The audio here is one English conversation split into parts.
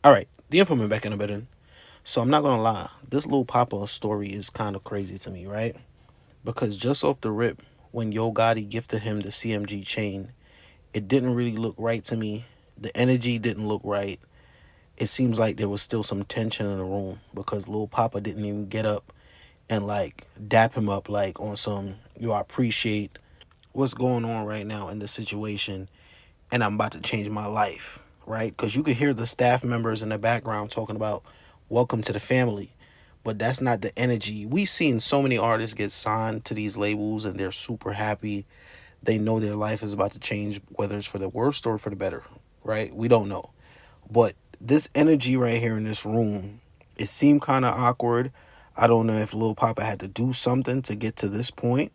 All right, the informant back in the building. So I'm not gonna lie, this little Poppa story is kind of crazy to me, right? Because just off the rip, when Yo Gotti gifted him the CMG chain, it didn't really look right to me. The energy didn't look right. It seems like there was still some tension in the room because Lil Poppa didn't even get up and like dap him up like on some, yo, I appreciate what's going on right now in the situation and I'm about to change my life, right? Because you could hear the staff members in the background talking about welcome to the family, but that's not the energy. We've seen so many artists get signed to these labels and they're super happy. They know their life is about to change, whether it's for the worst or for the better, right? We don't know. But this energy right here in this room, it seemed kind of awkward. I don't know if Lil Papa had to do something to get to this point,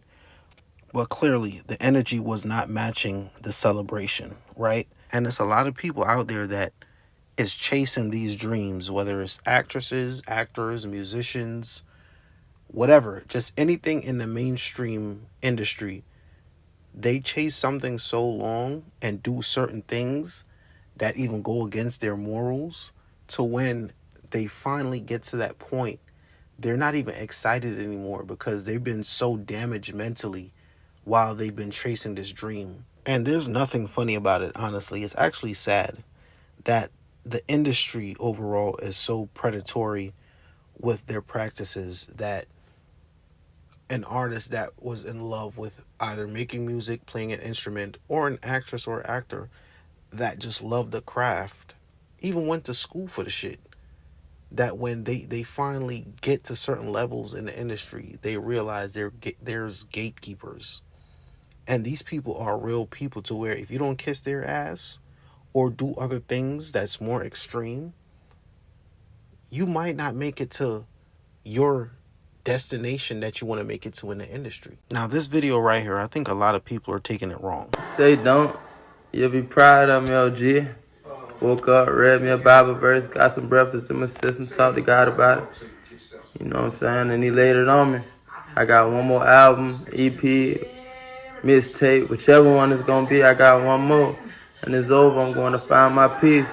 but clearly the energy was not matching the celebration, right? And there's a lot of people out there that is chasing these dreams, whether it's actresses, actors, musicians, whatever, just anything in the mainstream industry. They chase something so long and do certain things that even go against their morals to when they finally get to that point, they're not even excited anymore because they've been so damaged mentally while they've been chasing this dream. And there's nothing funny about it, honestly. It's actually sad that the industry overall is so predatory with their practices that an artist that was in love with either making music, playing an instrument, or an actress or actor that just loved the craft, even went to school for the shit, that when they finally get to certain levels in the industry, they realize there's gatekeepers. And these people are real people to where if you don't kiss their ass or do other things that's more extreme, you might not make it to your destination that you want to make it to in the industry. Now, this video right here, I think a lot of people are taking it wrong. Say don't. You'll be proud of me, OG. Woke up, read me a Bible verse, got some breakfast in my system, talked to God about it. You know what I'm saying? And he laid it on me. I got one more album, EP, mixtape, whichever one it's gonna be, I got one more. And it's over, I'm going to find my peace.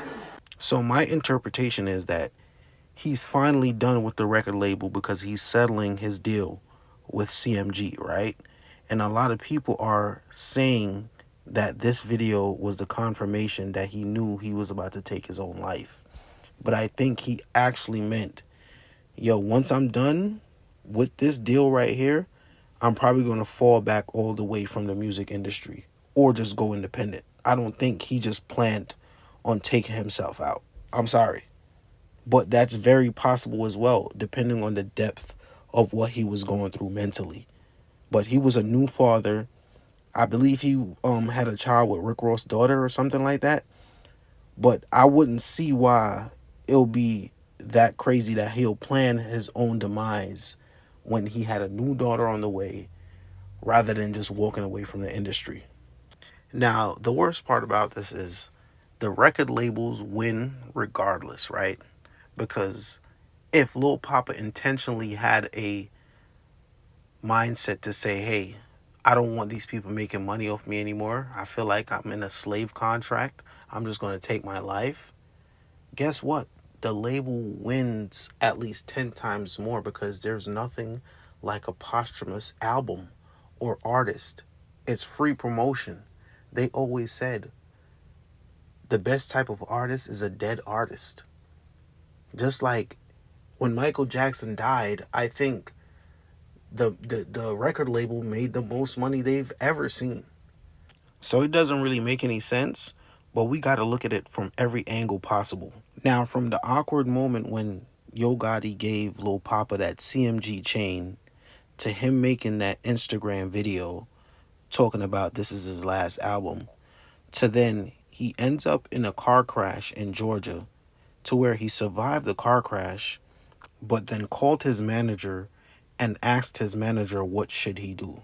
So my interpretation is that he's finally done with the record label because he's settling his deal with CMG, right? And a lot of people are saying that this video was the confirmation that he knew he was about to take his own life. But I think he actually meant, yo, once I'm done with this deal right here, I'm probably going to fall back all the way from the music industry or just go independent. I don't think he just planned on taking himself out. I'm sorry. But that's very possible as well, depending on the depth of what he was going through mentally. But he was a new father. I believe he had a child with Rick Ross' daughter or something like that. But I wouldn't see why it'll be that crazy that he'll plan his own demise when he had a new daughter on the way rather than just walking away from the industry. Now, the worst part about this is the record labels win regardless, right? Because if Lil Papa intentionally had a mindset to say, hey, I don't want these people making money off me anymore. I feel like I'm in a slave contract. I'm just going to take my life. Guess what? The label wins at least 10 times more because there's nothing like a posthumous album or artist. It's free promotion. They always said the best type of artist is a dead artist. Just like when Michael Jackson died, I think the record label made the most money they've ever seen. So it doesn't really make any sense, but we got to look at it from every angle possible. Now, from the awkward moment when Yo Gotti gave Lil Papa that CMG chain to him making that Instagram video talking about this is his last album, to then he ends up in a car crash in Georgia to where he survived the car crash, but then called his manager and asked his manager what should he do.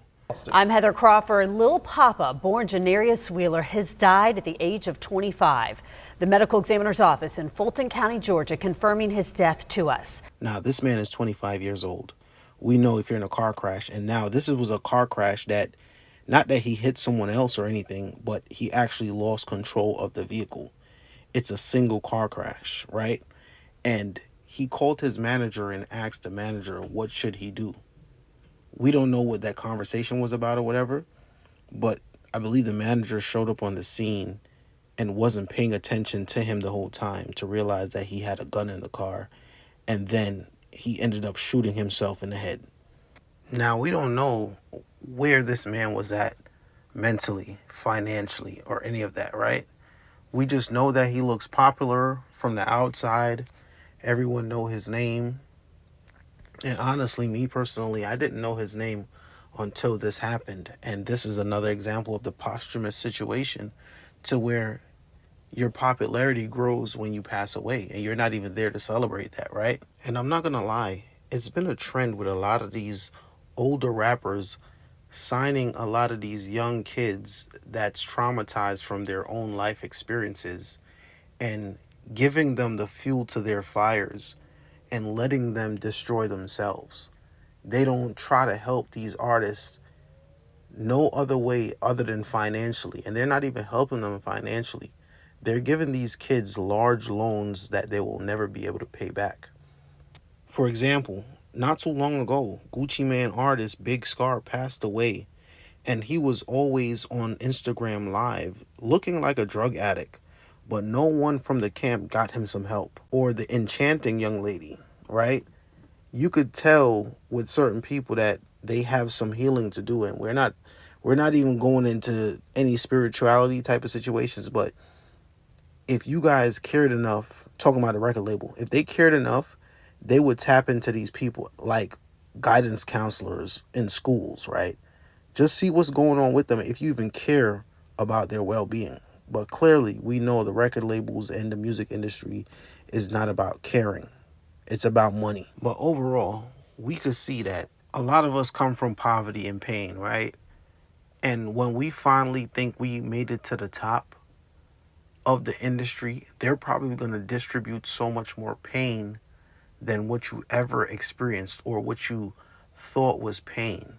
I'm Heather Crawford. Lil Papa, born Janarius Wheeler, has died at the age of 25. The medical examiner's office in Fulton County, Georgia, confirming his death to us. Now, this man is 25 years old. We know if you're in a car crash, and now this was a car crash that, not that he hit someone else or anything, but he actually lost control of the vehicle. it's a single car crash, right? And he called his manager and asked the manager what should he do. We don't know what that conversation was about or whatever, but I believe the manager showed up on the scene and wasn't paying attention to him the whole time to realize that he had a gun in the car, and then he ended up shooting himself in the head. Now, we don't know where this man was at mentally, financially, or any of that, right? We just know that he looks popular from the outside. Everyone know his name. And honestly, me personally, I didn't know his name until this happened. And this is another example of the posthumous situation to where your popularity grows when you pass away and you're not even there to celebrate that, right? And I'm not gonna lie, it's been a trend with a lot of these older rappers signing a lot of these young kids that's traumatized from their own life experiences and giving them the fuel to their fires and letting them destroy themselves. They don't try to help these artists no other way other than financially. And they're not even helping them financially. They're giving these kids large loans that they will never be able to pay back. For example, not too long ago, Gucci Man artist Big Scar passed away, and he was always on Instagram Live looking like a drug addict, but no one from the camp got him some help. Or the enchanting young lady, right? You could tell with certain people that they have some healing to do, and we're not even going into any spirituality type of situations, but if you guys cared enough, talking about a record label, if they cared enough, they would tap into these people like guidance counselors in schools, right? Just see what's going on with them if you even care about their well-being. But clearly, we know the record labels and the music industry is not about caring. It's about money. But overall, we could see that a lot of us come from poverty and pain, right? And when we finally think we made it to the top of the industry, they're probably going to distribute so much more pain than what you ever experienced or what you thought was pain.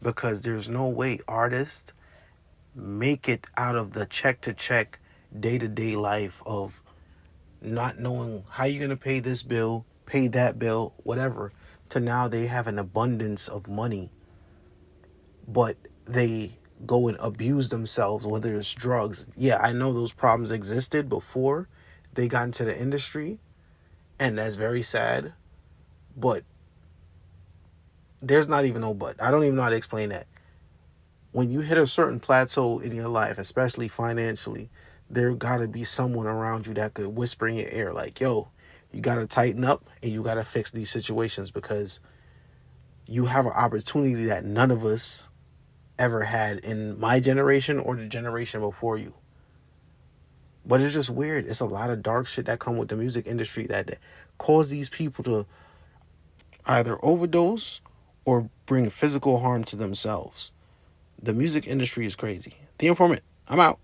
Because there's no way artists make it out of the check to check, day to day life of not knowing how you're going to pay this bill, pay that bill, whatever, to now they have an abundance of money, but they go and abuse themselves, whether it's drugs. Yeah, I know those problems existed before they got into the industry, and that's very sad, but there's not even no but. I don't even know how to explain that. When you hit a certain plateau in your life, especially financially, there got to be someone around you that could whisper in your ear like, yo, you got to tighten up and you got to fix these situations, because you have an opportunity that none of us ever had in my generation or the generation before you. But it's just weird. It's a lot of dark shit that come with the music industry that cause these people to either overdose or bring physical harm to themselves. The music industry is crazy. The Informant, I'm out.